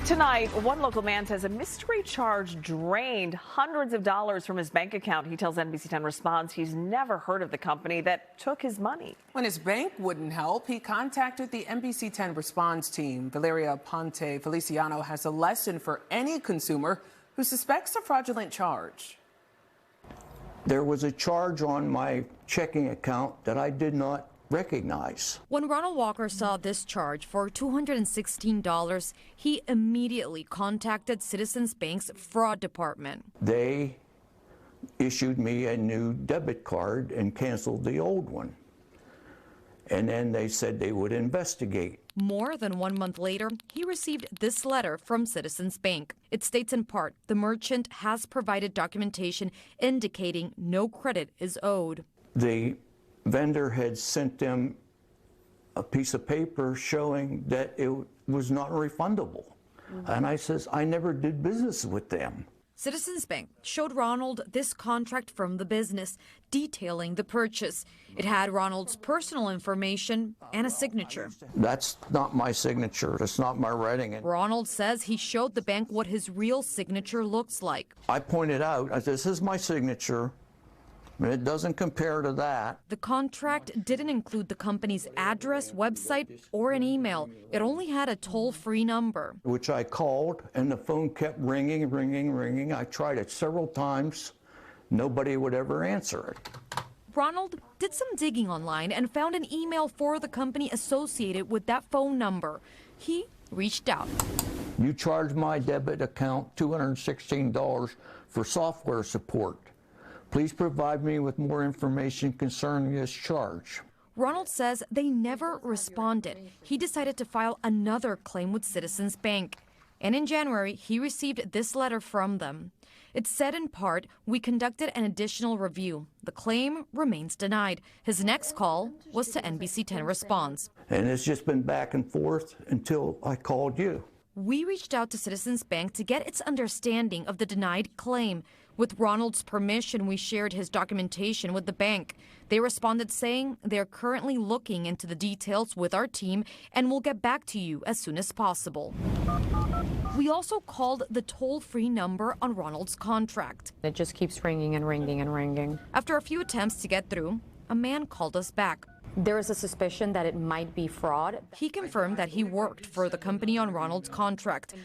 Tonight, one local man says a mystery charge drained hundreds of dollars from his bank account. He tells NBC 10 Response he's never heard of the company that took his money. When his bank wouldn't help, he contacted the NBC 10 Response team. Valeria Aponte-Feliciano has a lesson for any consumer who suspects a fraudulent charge. There was a charge on my checking account that I did not recognize. When Ronald Walker saw this charge for $216, he immediately contacted Citizens Bank's fraud department. They issued me a new debit card and canceled the old one. And then they said they would investigate. More than 1 month later, he received this letter from Citizens Bank. It states in part, the merchant has provided documentation indicating no credit is owed. The vendor had sent them a piece of paper showing that it was not refundable. And I says, I never did business with them. Citizens Bank showed Ronald this contract from the business detailing the purchase. It had Ronald's personal information and a signature. That's not my signature. That's not my writing. Ronald says he showed the bank what his real signature looks like. I pointed out, this is my signature. It doesn't compare to that. The contract didn't include the company's address, website, or an email. It only had a toll-free number. Which I called, and the phone kept ringing, ringing, ringing. I tried it several times. Nobody would ever answer it. Ronald did some digging online and found an email for the company associated with that phone number. He reached out. You charged my debit account $216 for software support. Please provide me with more information concerning this charge. Ronald says they never responded. He decided to file another claim with Citizens Bank. And in January, he received this letter from them. It said in part, we conducted an additional review. The claim remains denied. His next call was to NBC 10 Response. And it's just been back and forth until I called you. We reached out to Citizens Bank to get its understanding of the denied claim. With Ronald's permission, we shared his documentation with the bank. They responded saying they're currently looking into the details with our team and will get back to you as soon as possible. We also called the toll-free number on Ronald's contract. It just keeps ringing and ringing and ringing. After a few attempts to get through, a man called us back. There is a suspicion that it might be fraud. He confirmed that he worked for the company on Ronald's contract,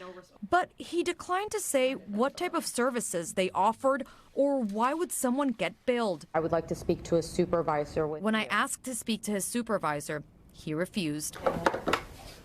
but he declined to say what type of services they offered or why would someone get billed. I would like to speak to a supervisor. When I asked to speak to his supervisor, he refused.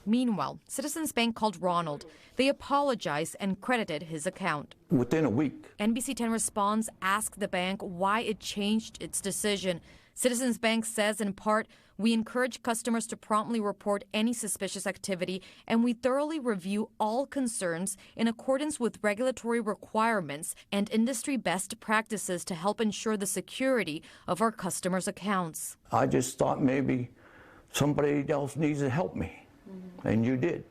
Meanwhile, Citizens Bank called Ronald. They apologized and credited his account. Within a week. NBC 10 Response asked the bank why it changed its decision. Citizens Bank says, in part, we encourage customers to promptly report any suspicious activity, and we thoroughly review all concerns in accordance with regulatory requirements and industry best practices to help ensure the security of our customers' accounts. I just thought maybe somebody else needs to help me, and you did.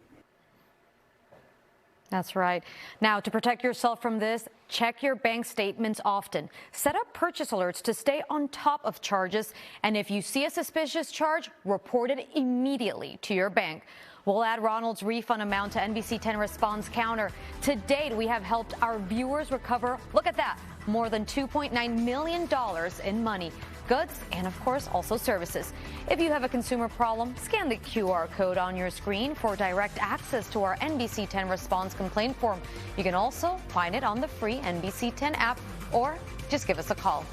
That's right. Now, to protect yourself from this, check your bank statements often. Set up purchase alerts to stay on top of charges. And if you see a suspicious charge, report it immediately to your bank. We'll add Ronald's refund amount to NBC 10 Response counter. To date, we have helped our viewers recover, look at that, more than $2.9 million in money, goods, and of course, also services. If you have a consumer problem, scan the QR code on your screen for direct access to our NBC 10 Response complaint form. You can also find it on the free NBC 10 app or just give us a call.